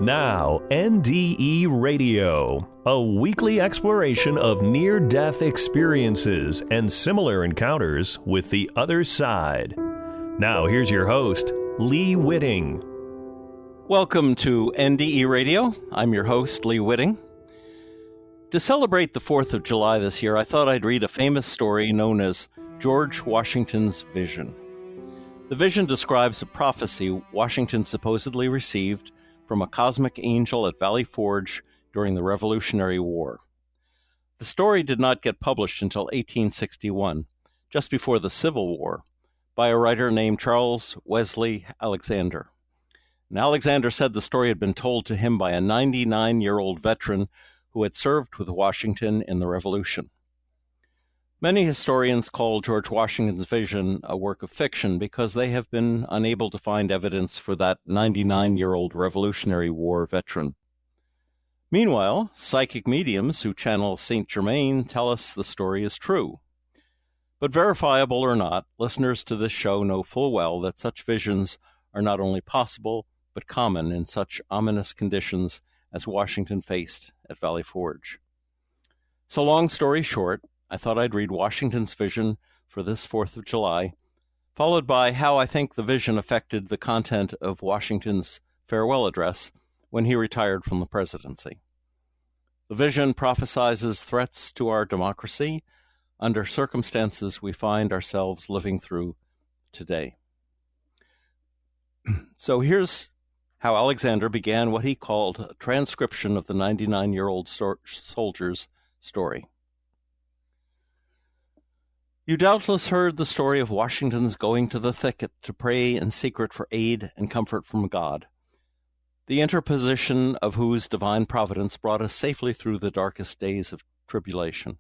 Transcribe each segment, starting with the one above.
Now, NDE Radio, a weekly exploration of near-death experiences and similar encounters with the other side. Now, here's your host, Lee Witting. Welcome to NDE Radio. I'm your host, Lee Witting. To celebrate the 4th of July this year, I thought I'd read a famous story known as George Washington's Vision. The vision describes a prophecy Washington supposedly received from a cosmic angel at Valley Forge during the Revolutionary War. The story did not get published until 1861, just before the Civil War, by a writer named Charles Wesley Alexander. And Alexander said the story had been told to him by a 99-year-old veteran who had served with Washington in the Revolution. Many historians call George Washington's Vision a work of fiction because they have been unable to find evidence for that 99-year-old Revolutionary War veteran. Meanwhile, psychic mediums who channel Saint Germain tell us the story is true. But verifiable or not, listeners to this show know full well that such visions are not only possible, but common in such ominous conditions as Washington faced at Valley Forge. So long story short, I thought I'd read Washington's Vision for this 4th of July, followed by how I think the vision affected the content of Washington's farewell address when he retired from the presidency. The vision prophesizes threats to our democracy under circumstances we find ourselves living through today. So here's how Alexander began what he called a transcription of the 99-year-old soldier's story. You doubtless heard the story of Washington's going to the thicket to pray in secret for aid and comfort from God, the interposition of whose divine providence brought us safely through the darkest days of tribulation.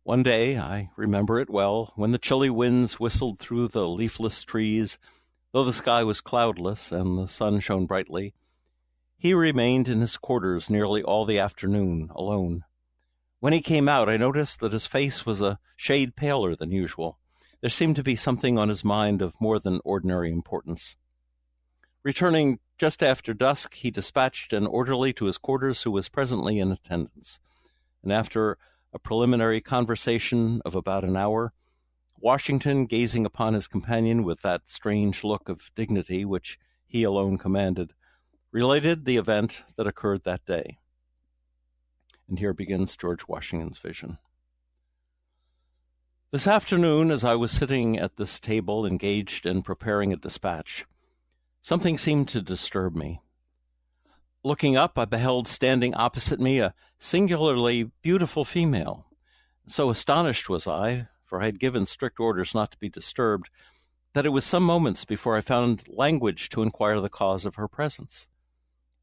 One day, I remember it well, when the chilly winds whistled through the leafless trees, though the sky was cloudless and the sun shone brightly, he remained in his quarters nearly all the afternoon, alone. When he came out, I noticed that his face was a shade paler than usual. There seemed to be something on his mind of more than ordinary importance. Returning just after dusk, he dispatched an orderly to his quarters who was presently in attendance. And after a preliminary conversation of about an hour, Washington, gazing upon his companion with that strange look of dignity which he alone commanded, related the event that occurred that day. And here begins George Washington's vision. This afternoon, as I was sitting at this table engaged in preparing a dispatch, something seemed to disturb me. Looking up, I beheld standing opposite me a singularly beautiful female. So astonished was I, for I had given strict orders not to be disturbed, that it was some moments before I found language to inquire the cause of her presence.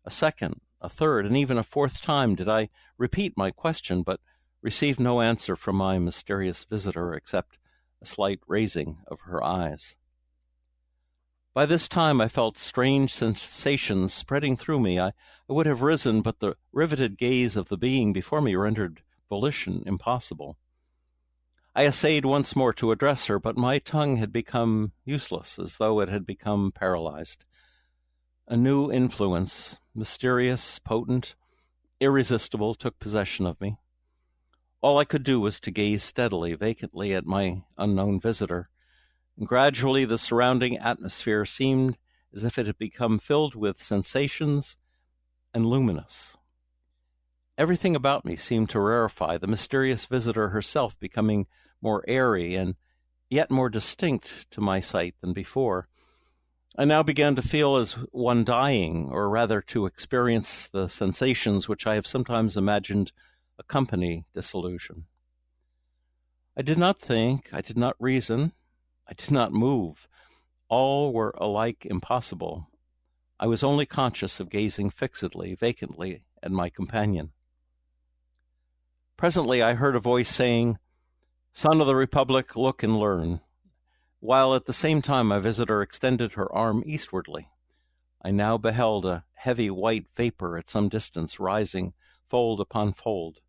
A second, a third, and even a fourth time did I repeat my question, but received no answer from my mysterious visitor except a slight raising of her eyes. By this time I felt strange sensations spreading through me. I would have risen, but the riveted gaze of the being before me rendered volition impossible. I essayed once more to address her, but my tongue had become useless, as though it had become paralyzed. A new influence, mysterious, potent, irresistible, took possession of me. All I could do was to gaze steadily, vacantly at my unknown visitor, and gradually the surrounding atmosphere seemed as if it had become filled with sensations and luminous. Everything about me seemed to rarefy, the mysterious visitor herself becoming more airy and yet more distinct to my sight than before. I now began to feel as one dying, or rather to experience the sensations which I have sometimes imagined accompany dissolution. I did not think, I did not reason, I did not move. All were alike impossible. I was only conscious of gazing fixedly, vacantly at my companion. Presently I heard a voice saying, "Son of the Republic, look and learn," while at the same time my visitor extended her arm eastwardly. I now beheld a heavy white vapor at some distance rising fold upon fold.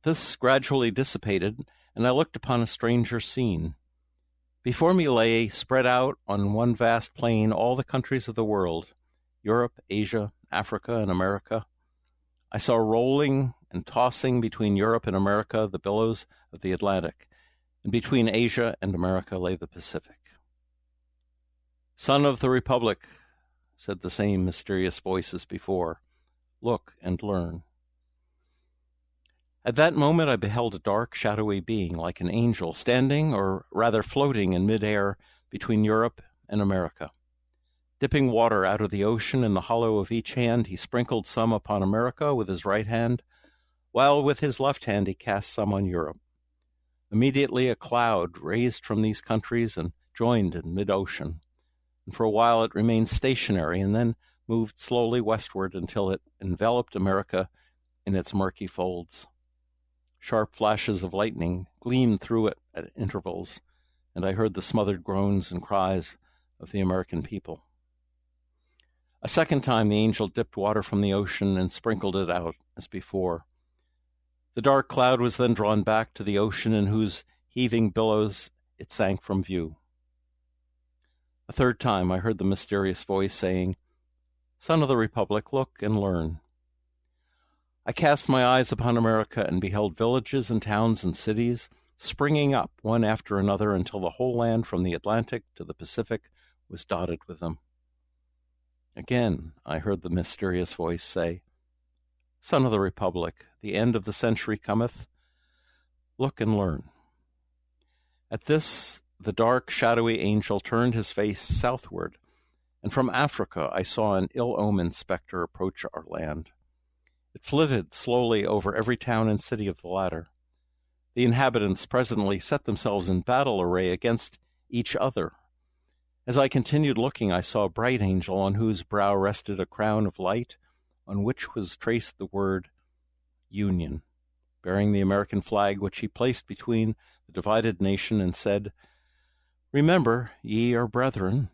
This gradually dissipated, and I looked upon a stranger scene. Before me lay, spread out on one vast plain, all the countries of the world, Europe, Asia, Africa, and America. I saw rolling and tossing between Europe and America the billows of the Atlantic, and between Asia and America lay the Pacific. "Son of the Republic," said the same mysterious voice as before, "look and learn." At that moment I beheld a dark, shadowy being, like an angel, standing, or rather floating in midair between Europe and America. Dipping water out of the ocean in the hollow of each hand, he sprinkled some upon America with his right hand, while with his left hand he cast some on Europe. Immediately a cloud raised from these countries and joined in mid-ocean, and for a while it remained stationary and then moved slowly westward until it enveloped America in its murky folds. Sharp flashes of lightning gleamed through it at intervals, and I heard the smothered groans and cries of the American people. A second time the angel dipped water from the ocean and sprinkled it out as before. The dark cloud was then drawn back to the ocean, in whose heaving billows it sank from view. A third time I heard the mysterious voice saying, "Son of the Republic, look and learn." I cast my eyes upon America and beheld villages and towns and cities springing up one after another until the whole land from the Atlantic to the Pacific was dotted with them. Again I heard the mysterious voice say, "Son of the Republic, the end of the century cometh. Look and learn." At this the dark, shadowy angel turned his face southward, and from Africa I saw an ill-omened specter approach our land. It flitted slowly over every town and city of the latter. The inhabitants presently set themselves in battle array against each other. As I continued looking, I saw a bright angel on whose brow rested a crown of light, on which was traced the word Union, bearing the American flag, which he placed between the divided nation and said, "Remember, ye are brethren."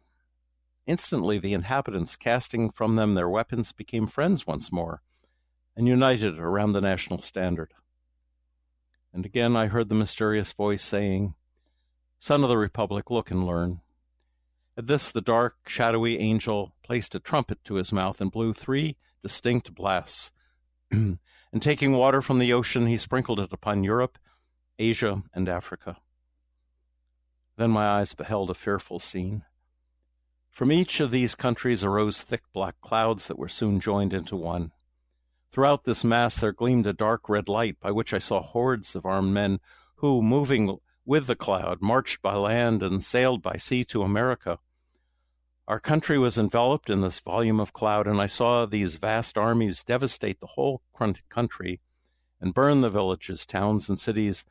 Instantly the inhabitants, casting from them their weapons, became friends once more, and united around the national standard. And again I heard the mysterious voice saying, "Son of the Republic, look and learn." At this the dark, shadowy angel placed a trumpet to his mouth and blew 3 distinct blasts, and taking water from the ocean, he sprinkled it upon Europe, Asia, and Africa. Then my eyes beheld a fearful scene. From each of these countries arose thick black clouds that were soon joined into one. Throughout this mass there gleamed a dark red light, by which I saw hordes of armed men who, moving with the cloud, marched by land and sailed by sea to America. Our country was enveloped in this volume of cloud, and I saw these vast armies devastate the whole country and burn the villages, towns, and cities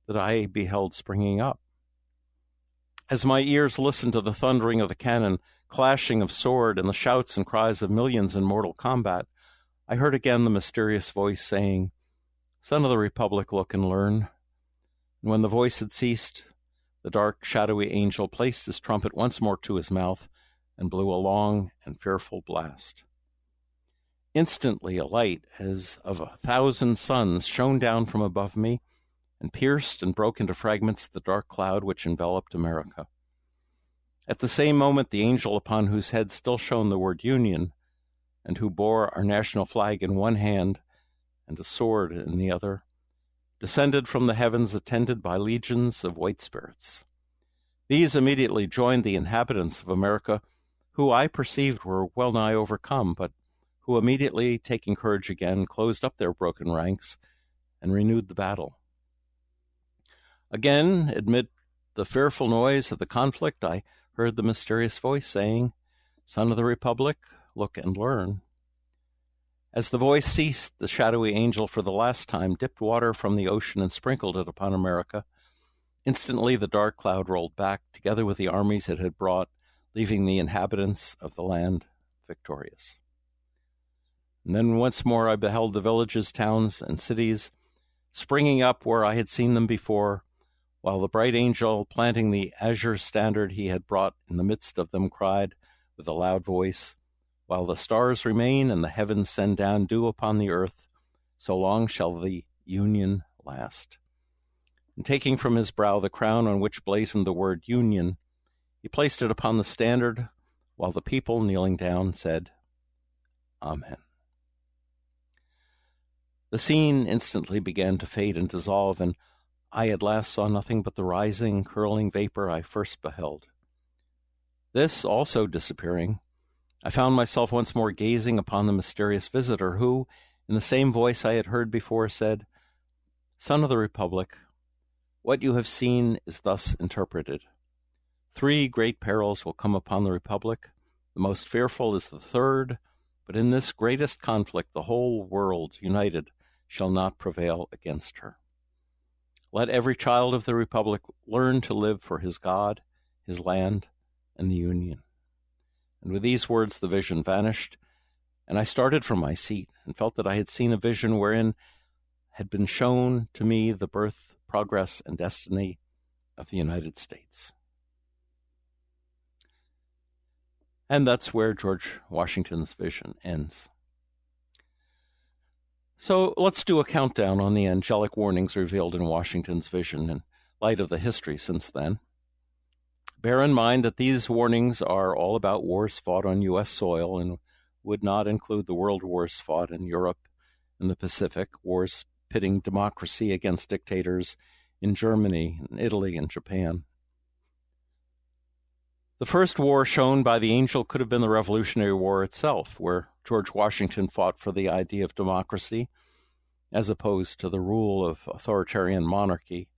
that I beheld springing up. As my ears listened to the thundering of the cannon, clashing of sword, and the shouts and cries of millions in mortal combat, I heard again the mysterious voice saying, "Son of the Republic, look and learn." And when the voice had ceased, the dark, shadowy angel placed his trumpet once more to his mouth and blew a long and fearful blast. Instantly a light as of 1,000 suns shone down from above me and pierced and broke into fragments the dark cloud which enveloped America. At the same moment the angel upon whose head still shone the word Union, and who bore our national flag in one hand and a sword in the other, descended from the heavens attended by legions of white spirits. These immediately joined the inhabitants of America, who I perceived were well nigh overcome, but who immediately, taking courage again, closed up their broken ranks and renewed the battle. Again, amid the fearful noise of the conflict, I heard the mysterious voice saying, "Son of the Republic, look and learn." As the voice ceased, the shadowy angel for the last time dipped water from the ocean and sprinkled it upon America. Instantly the dark cloud rolled back, together with the armies it had brought, leaving the inhabitants of the land victorious. And then once more I beheld the villages, towns, and cities springing up where I had seen them before, while the bright angel, planting the azure standard he had brought in the midst of them, cried with a loud voice, "While the stars remain and the heavens send down dew upon the earth, so long shall the Union last." And taking from his brow the crown on which blazoned the word Union, he placed it upon the standard, while the people, kneeling down, said, Amen. The scene instantly began to fade and dissolve, and I at last saw nothing but the rising, curling vapor I first beheld. This also disappearing, I found myself once more gazing upon the mysterious visitor who, in the same voice I had heard before, said, "Son of the Republic, what you have seen is thus interpreted. 3 great perils will come upon the Republic. The most fearful is the third, but in this greatest conflict the whole world united shall not prevail against her. Let every child of the Republic learn to live for his God, his land, and the Union." And with these words the vision vanished, and I started from my seat and felt that I had seen a vision wherein had been shown to me the birth, progress, and destiny of the United States. And that's where George Washington's vision ends. So let's do a countdown on the angelic warnings revealed in Washington's vision in light of the history since then. Bear in mind that these warnings are all about wars fought on U.S. soil and would not include the world wars fought in Europe and the Pacific, wars pitting democracy against dictators in Germany, and Italy, and Japan. The first war shown by the angel could have been the Revolutionary War itself, where George Washington fought for the idea of democracy, as opposed to the rule of authoritarian monarchy,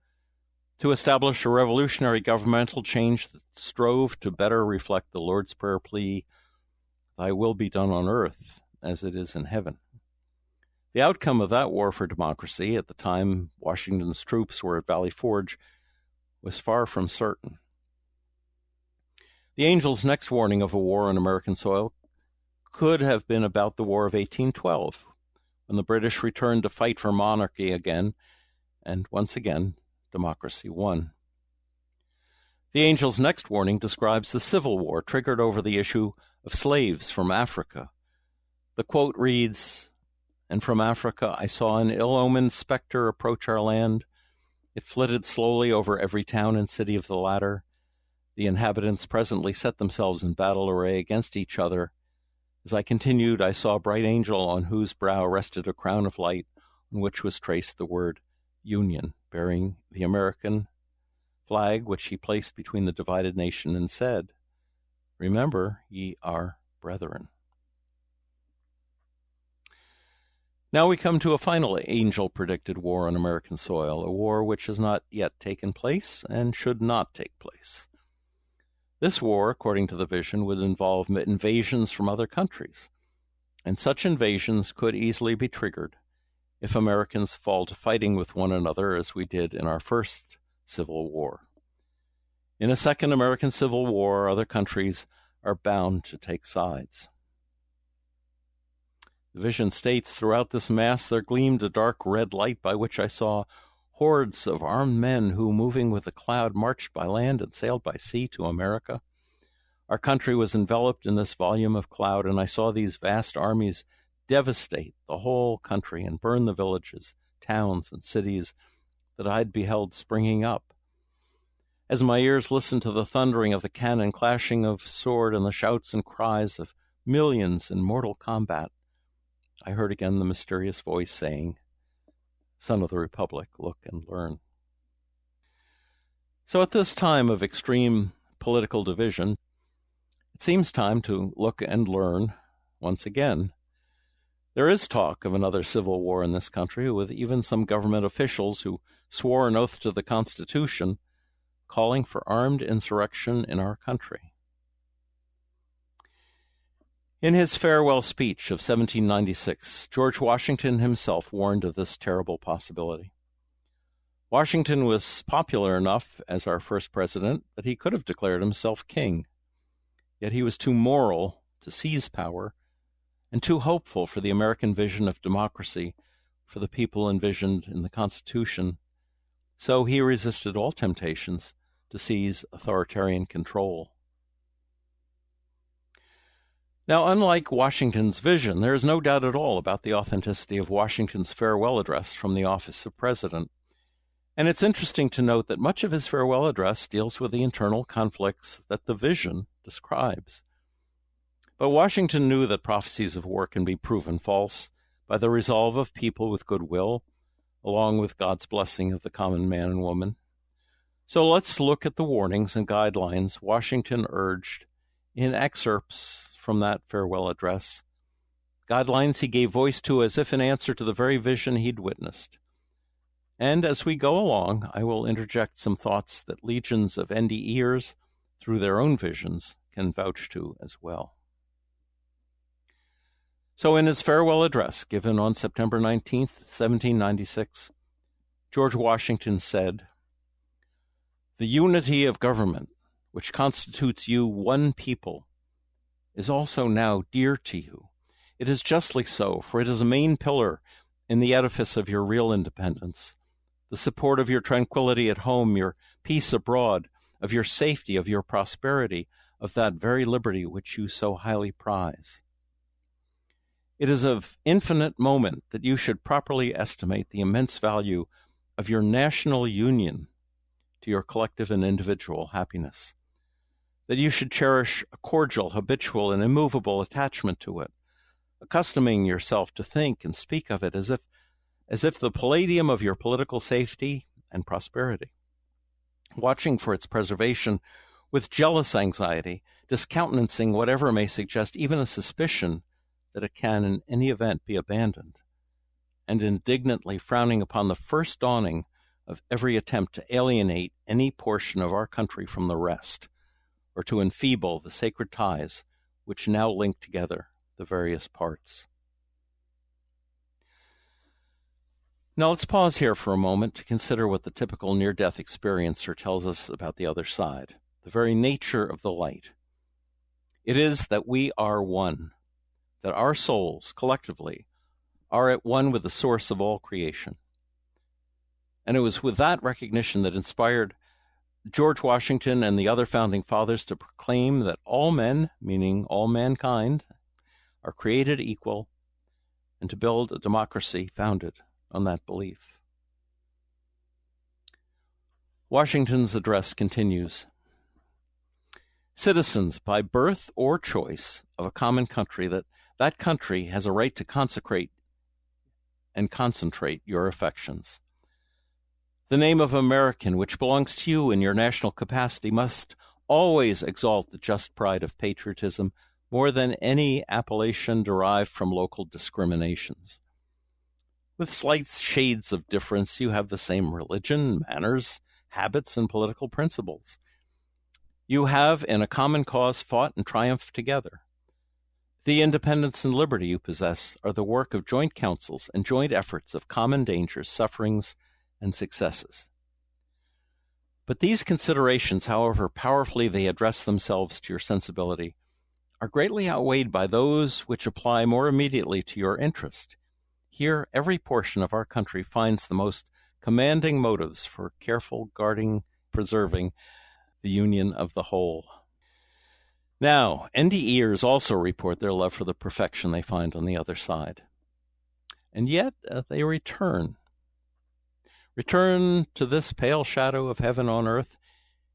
to establish a revolutionary governmental change that strove to better reflect the Lord's Prayer plea, "Thy will be done on earth as it is in heaven." The outcome of that war for democracy, at the time Washington's troops were at Valley Forge, was far from certain. The angel's next warning of a war on American soil could have been about the War of 1812, when the British returned to fight for monarchy again, and once again, democracy won. The angel's next warning describes the Civil War triggered over the issue of slaves from Africa. The quote reads, "And from Africa I saw an ill-omened specter approach our land. It flitted slowly over every town and city of the latter. The inhabitants presently set themselves in battle array against each other. As I continued, I saw a bright angel on whose brow rested a crown of light, on which was traced the word Union, bearing the American flag, which he placed between the divided nation, and said, 'Remember, ye are brethren.'" Now we come to a final angel-predicted war on American soil, a war which has not yet taken place and should not take place. This war, according to the vision, would involve invasions from other countries, and such invasions could easily be triggered if Americans fall to fighting with one another as we did in our first Civil War. In a second American Civil War, other countries are bound to take sides. The vision states, "Throughout this mass there gleamed a dark red light by which I saw hordes of armed men who, moving with a cloud, marched by land and sailed by sea to America. Our country was enveloped in this volume of cloud, and I saw these vast armies devastate the whole country and burn the villages, towns, and cities that I had beheld springing up. As my ears listened to the thundering of the cannon, clashing of sword, and the shouts and cries of millions in mortal combat, I heard again the mysterious voice saying, 'Son of the Republic, look and learn.'" So at this time of extreme political division, it seems time to look and learn once again. There is talk of another civil war in this country, with even some government officials who swore an oath to the Constitution calling for armed insurrection in our country. In his farewell speech of 1796, George Washington himself warned of this terrible possibility. Washington was popular enough as our first president that he could have declared himself king, yet he was too moral to seize power and too hopeful for the American vision of democracy for the people envisioned in the Constitution, so he resisted all temptations to seize authoritarian control. Now, unlike Washington's vision, there is no doubt at all about the authenticity of Washington's farewell address from the office of president. And it's interesting to note that much of his farewell address deals with the internal conflicts that the vision describes. But Washington knew that prophecies of war can be proven false by the resolve of people with goodwill, along with God's blessing of the common man and woman. So let's look at the warnings and guidelines Washington urged in excerpts from that farewell address, guidelines he gave voice to as if in answer to the very vision he'd witnessed. And as we go along, I will interject some thoughts that legions of NDEers, through their own visions, can vouch to as well. So in his farewell address given on September 19th, 1796, George Washington said, "The unity of government, which constitutes you one people, is also now dear to you. It is justly so, for it is a main pillar in the edifice of your real independence, the support of your tranquility at home, your peace abroad, of your safety, of your prosperity, of that very liberty which you so highly prize. It is of infinite moment that you should properly estimate the immense value of your national union to your collective and individual happiness, that you should cherish a cordial, habitual, and immovable attachment to it, accustoming yourself to think and speak of it as if the palladium of your political safety and prosperity, watching for its preservation with jealous anxiety, discountenancing whatever may suggest even a suspicion that it can in any event be abandoned, and indignantly frowning upon the first dawning of every attempt to alienate any portion of our country from the rest, or to enfeeble the sacred ties which now link together the various parts." Now let's pause here for a moment to consider what the typical near-death experiencer tells us about the other side, the very nature of the light. It is that we are one, that our souls, collectively, are at one with the source of all creation. And it was with that recognition that inspired George Washington and the other founding fathers to proclaim that all men, meaning all mankind, are created equal, and to build a democracy founded on that belief. Washington's address continues. "Citizens, by birth or choice of a common country, that country has a right to consecrate and concentrate your affections. The name of American, which belongs to you in your national capacity, must always exalt the just pride of patriotism more than any appellation derived from local discriminations. With slight shades of difference, you have the same religion, manners, habits, and political principles. You have, in a common cause, fought and triumphed together. The independence and liberty you possess are the work of joint councils and joint efforts of common dangers, sufferings, and successes. But these considerations, however powerfully they address themselves to your sensibility, are greatly outweighed by those which apply more immediately to your interest. Here, every portion of our country finds the most commanding motives for careful guarding, preserving the union of the whole." Now, NDEers also report their love for the perfection they find on the other side. And yet they return to this pale shadow of heaven on earth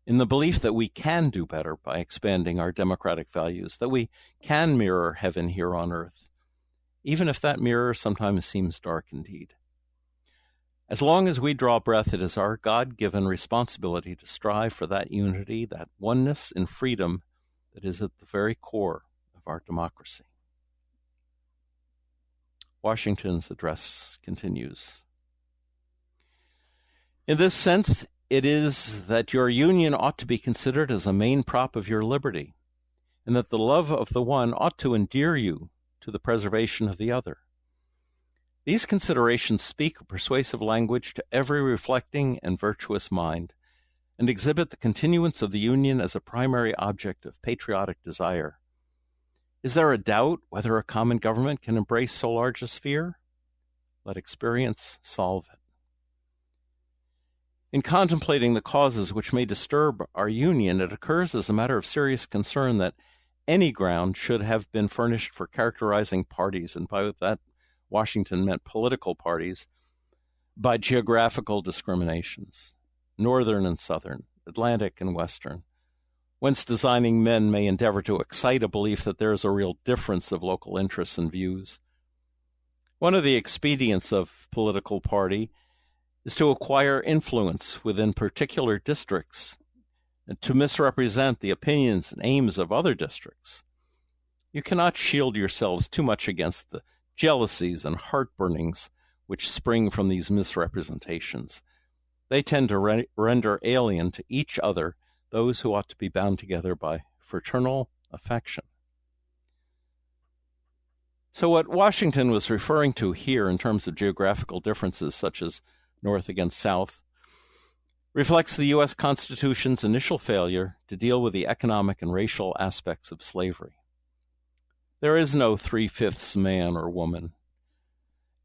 in the belief that we can do better by expanding our democratic values, that we can mirror heaven here on earth, even if that mirror sometimes seems dark indeed. As long as we draw breath, it is our God-given responsibility to strive for that unity, that oneness and freedom that is at the very core of our democracy. Washington's address continues. "In this sense, it is that your union ought to be considered as a main prop of your liberty, and that the love of the one ought to endear you to the preservation of the other. These considerations speak a persuasive language to every reflecting and virtuous mind, and exhibit the continuance of the Union as a primary object of patriotic desire. Is there a doubt whether a common government can embrace so large a sphere? Let experience solve it. In contemplating the causes which may disturb our Union, it occurs as a matter of serious concern that any ground should have been furnished for characterizing parties, and by that Washington meant political parties, by geographical discriminations, northern and southern, Atlantic and western, whence designing men may endeavor to excite a belief that there is a real difference of local interests and views. One of the expedients of political party is to acquire influence within particular districts and to misrepresent the opinions and aims of other districts. You cannot shield yourselves too much against the jealousies and heartburnings which spring from these misrepresentations. They tend to render alien to each other those who ought to be bound together by fraternal affection. So what Washington was referring to here in terms of geographical differences, such as North against South, reflects the U.S. Constitution's initial failure to deal with the economic and racial aspects of slavery. There is no 3/5 man or woman.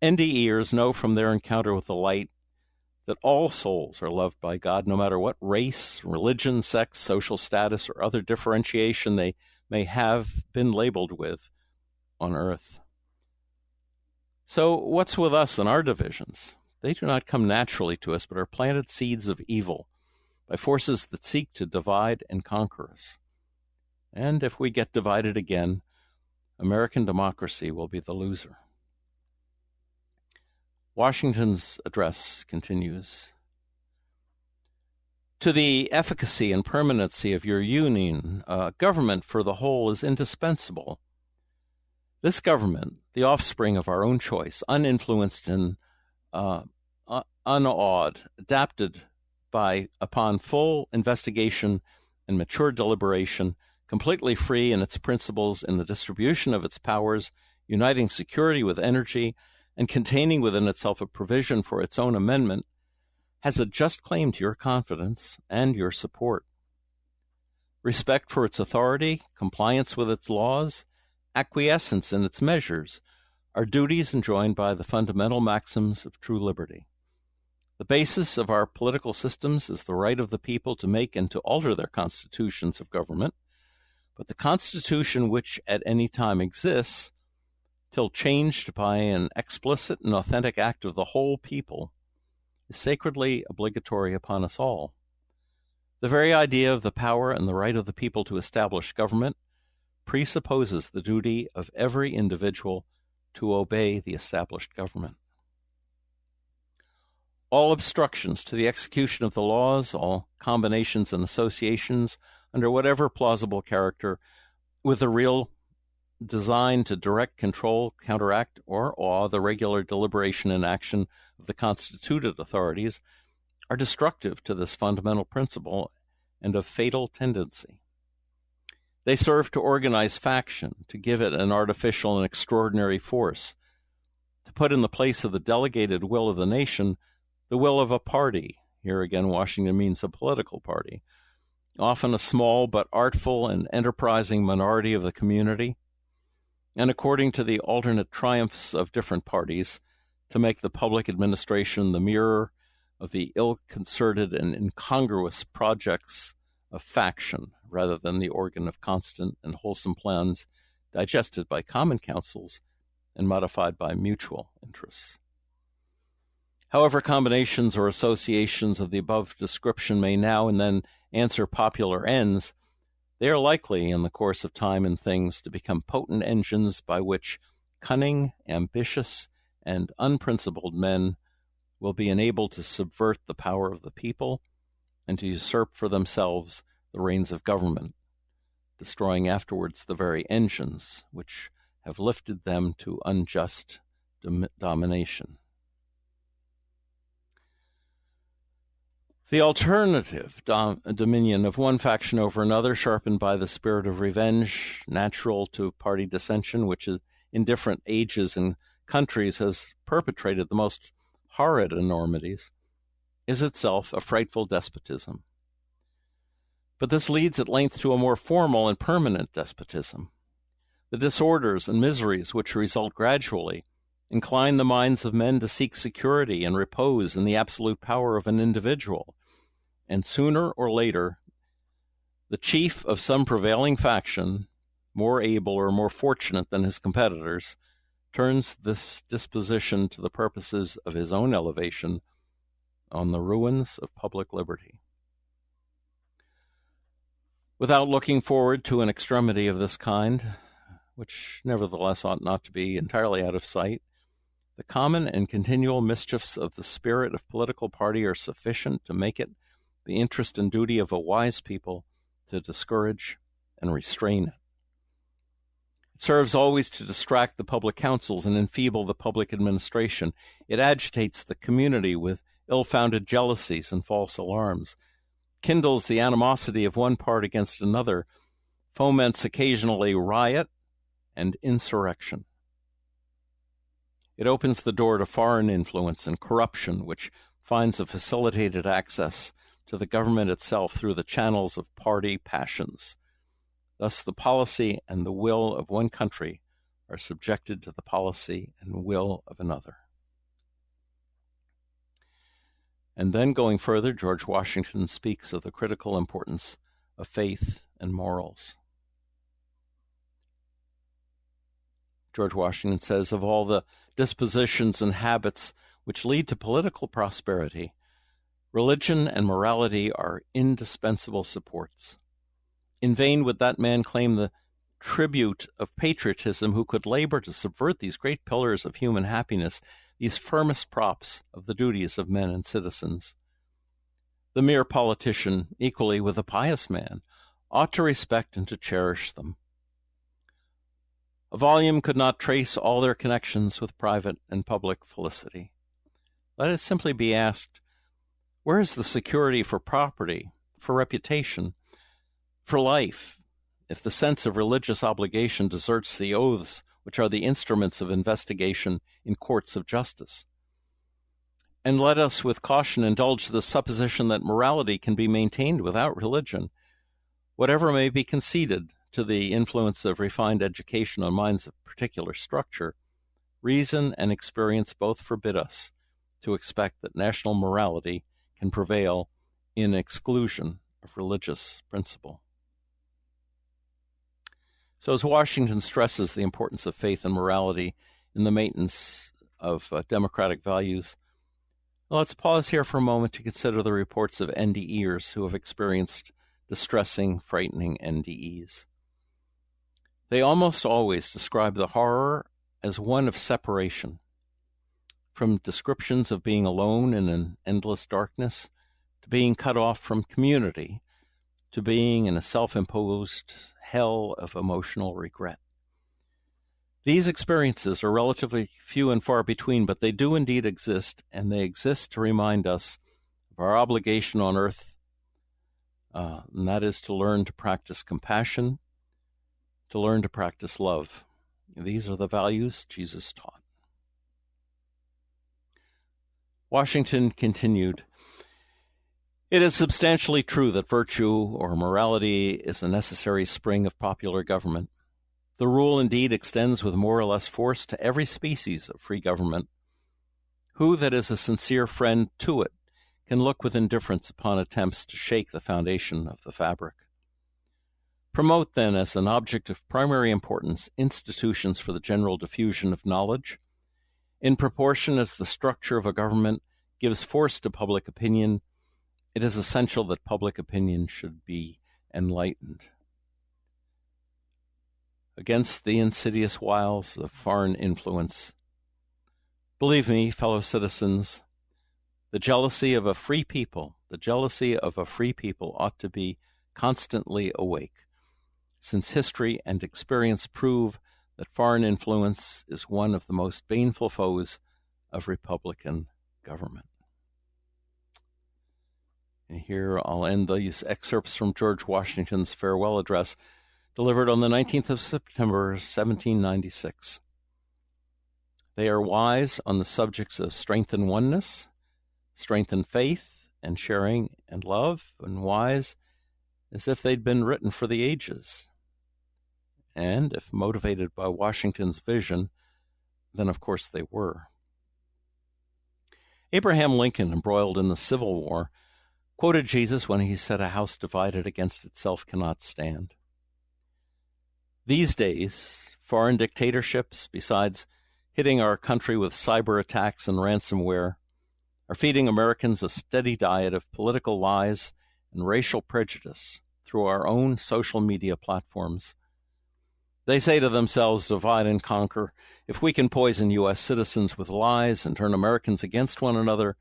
NDEers know from their encounter with the light that all souls are loved by God, no matter what race, religion, sex, social status, or other differentiation they may have been labeled with on earth. So what's with us and our divisions? They do not come naturally to us, but are planted seeds of evil by forces that seek to divide and conquer us. And if we get divided again, American democracy will be the loser. Washington's address continues. To the efficacy and permanency of your union, government for the whole is indispensable. This government, the offspring of our own choice, uninfluenced and unawed, adapted upon full investigation and mature deliberation, completely free in its principles in the distribution of its powers, uniting security with energy, and containing within itself a provision for its own amendment, has a just claim to your confidence and your support. Respect for its authority, compliance with its laws, acquiescence in its measures are duties enjoined by the fundamental maxims of true liberty. The basis of our political systems is the right of the people to make and to alter their constitutions of government, but the Constitution which at any time exists, till changed by an explicit and authentic act of the whole people, is sacredly obligatory upon us all. The very idea of the power and the right of the people to establish government presupposes the duty of every individual to obey the established government. All obstructions to the execution of the laws, all combinations and associations under whatever plausible character, with the real design to direct, control, counteract, or awe the regular deliberation and action of the constituted authorities, are destructive to this fundamental principle and of fatal tendency. They serve to organize faction, to give it an artificial and extraordinary force, to put in the place of the delegated will of the nation the will of a party. Here again, Washington means a political party, often a small but artful and enterprising minority of the community, and according to the alternate triumphs of different parties, to make the public administration the mirror of the ill-concerted and incongruous projects of faction, rather than the organ of constant and wholesome plans digested by common councils and modified by mutual interests. However, combinations or associations of the above description may now and then answer popular ends, they are likely, in the course of time and things, to become potent engines by which cunning, ambitious, and unprincipled men will be enabled to subvert the power of the people and to usurp for themselves the reins of government, destroying afterwards the very engines which have lifted them to unjust domination. The alternative dominion of one faction over another, sharpened by the spirit of revenge, natural to party dissension, which is in different ages and countries has perpetrated the most horrid enormities, is itself a frightful despotism. But this leads at length to a more formal and permanent despotism. The disorders and miseries which result gradually incline the minds of men to seek security and repose in the absolute power of an individual, and sooner or later, the chief of some prevailing faction, more able or more fortunate than his competitors, turns this disposition to the purposes of his own elevation on the ruins of public liberty. Without looking forward to an extremity of this kind, which nevertheless ought not to be entirely out of sight, the common and continual mischiefs of the spirit of political party are sufficient to make it the interest and duty of a wise people to discourage and restrain it. It serves always to distract the public councils and enfeeble the public administration. It agitates the community with ill-founded jealousies and false alarms, kindles the animosity of one part against another, foments occasionally riot and insurrection. It opens the door to foreign influence and corruption, which finds a facilitated access to the government itself through the channels of party passions. Thus, the policy and the will of one country are subjected to the policy and will of another. And then, going further, George Washington speaks of the critical importance of faith and morals. George Washington says, of all the dispositions and habits which lead to political prosperity, religion and morality are indispensable supports. In vain would that man claim the tribute of patriotism who could labor to subvert these great pillars of human happiness, these firmest props of the duties of men and citizens. The mere politician, equally with the pious man, ought to respect and to cherish them. A volume could not trace all their connections with private and public felicity. Let it simply be asked, where is the security for property, for reputation, for life, if the sense of religious obligation deserts the oaths which are the instruments of investigation in courts of justice? And let us with caution indulge the supposition that morality can be maintained without religion. Whatever may be conceded to the influence of refined education on minds of particular structure, reason and experience both forbid us to expect that national morality can prevail in exclusion of religious principle. So as Washington stresses the importance of faith and morality in the maintenance of democratic values, let's pause here for a moment to consider the reports of NDEers who have experienced distressing, frightening NDEs. They almost always describe the horror as one of separation, from descriptions of being alone in an endless darkness, to being cut off from community, to being in a self-imposed hell of emotional regret. These experiences are relatively few and far between, but they do indeed exist, and they exist to remind us of our obligation on earth, and that is to learn to practice compassion, to learn to practice love. These are the values Jesus taught. Washington continued, "It is substantially true that virtue or morality is a necessary spring of popular government. The rule indeed extends with more or less force to every species of free government. Who that is a sincere friend to it can look with indifference upon attempts to shake the foundation of the fabric? Promote, then, as an object of primary importance, institutions for the general diffusion of knowledge. In proportion as the structure of a government gives force to public opinion, it is essential that public opinion should be enlightened against the insidious wiles of foreign influence. Believe me, fellow citizens, the jealousy of a free people ought to be constantly awake, since history and experience prove that foreign influence is one of the most baneful foes of Republican government." And here I'll end these excerpts from George Washington's farewell address, delivered on the 19th of September, 1796. They are wise on the subjects of strength and oneness, strength and faith, and sharing and love, and wise as if they'd been written for the ages. And if motivated by Washington's vision, then of course they were. Abraham Lincoln, embroiled in the Civil War, quoted Jesus when he said, "A house divided against itself cannot stand." These days, foreign dictatorships, besides hitting our country with cyber attacks and ransomware, are feeding Americans a steady diet of political lies and racial prejudice through our own social media platforms. They say to themselves, divide and conquer. If we can poison U.S. citizens with lies and turn Americans against one another,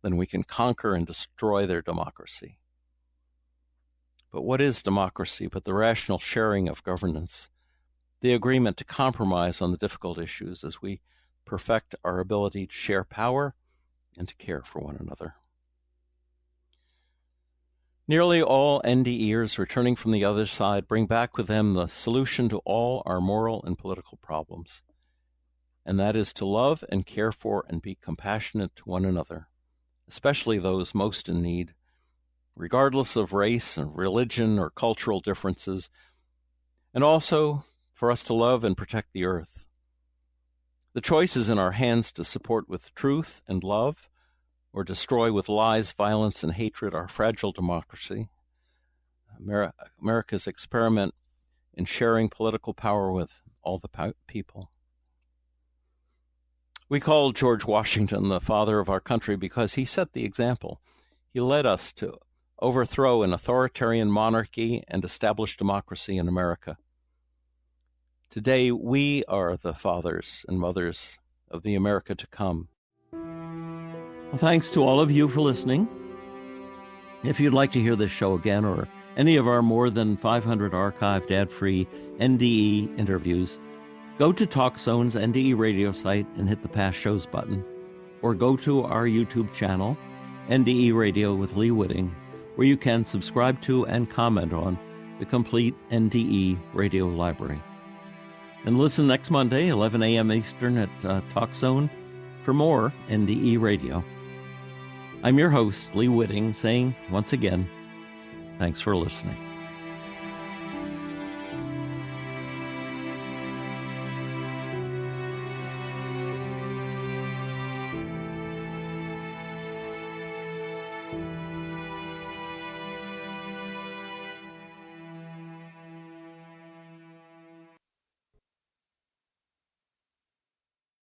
then we can conquer and destroy their democracy. But what is democracy but the rational sharing of governance, the agreement to compromise on the difficult issues as we perfect our ability to share power and to care for one another? Nearly all NDEers returning from the other side bring back with them the solution to all our moral and political problems, and that is to love and care for and be compassionate to one another, especially those most in need, regardless of race and religion or cultural differences, and also for us to love and protect the earth. The choice is in our hands to support with truth and love, or destroy with lies, violence, and hatred our fragile democracy, America's experiment in sharing political power with all the people. We call George Washington the father of our country because he set the example. He led us to overthrow an authoritarian monarchy and establish democracy in America. Today, we are the fathers and mothers of the America to come. Well, thanks to all of you for listening. If you'd like to hear this show again or any of our more than 500 archived ad-free NDE interviews, go to TalkZone's NDE Radio site and hit the Past Shows button, or go to our YouTube channel, NDE Radio with Lee Witting, where you can subscribe to and comment on the complete NDE Radio library. And listen next Monday, 11 a.m. Eastern at TalkZone for more NDE Radio. I'm your host, Lee Witting, saying once again, thanks for listening.